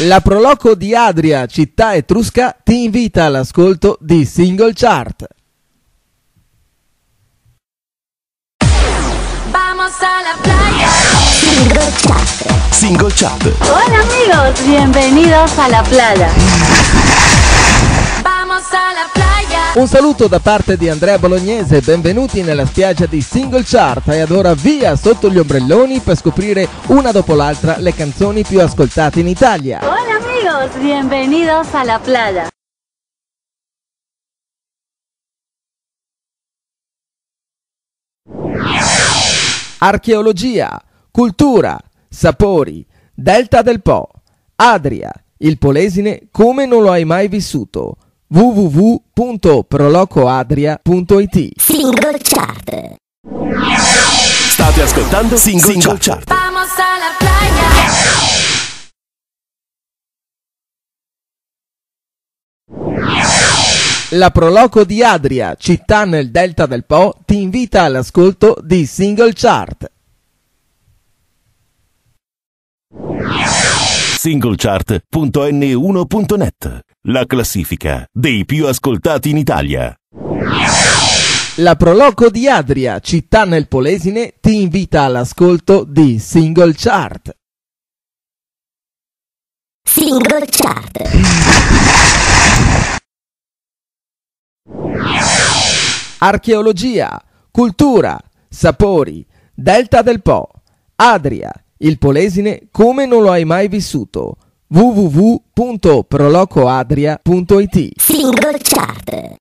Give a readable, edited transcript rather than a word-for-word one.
La Proloco di Adria, città etrusca, ti invita all'ascolto di Single Chart. Vamos a la playa. Single Chart. Single Chart. Hola amigos, bienvenidos a la playa. Vamos a la playa. Un saluto da parte di Andrea Bolognese, benvenuti nella spiaggia di Single Chart e ad ora via sotto gli ombrelloni per scoprire una dopo l'altra le canzoni più ascoltate in Italia. Hola amigos, bienvenidos a la playa. Archeologia, cultura, sapori, Delta del Po, Adria, il Polesine come non lo hai mai vissuto. www.prolocoadria.it. Single Chart. State ascoltando Single Chart. Vamos a la playa. La Proloco di Adria, città nel Delta del Po, ti invita all'ascolto di Single Chart. Singlechart.n1.net. La classifica dei più ascoltati in Italia. La Proloco di Adria, città nel Polesine, ti invita all'ascolto di Single Chart. Single Chart. Archeologia, cultura, sapori, Delta del Po, Adria, il Polesine come non lo hai mai vissuto. www.prolocoadria.it. Single Chart.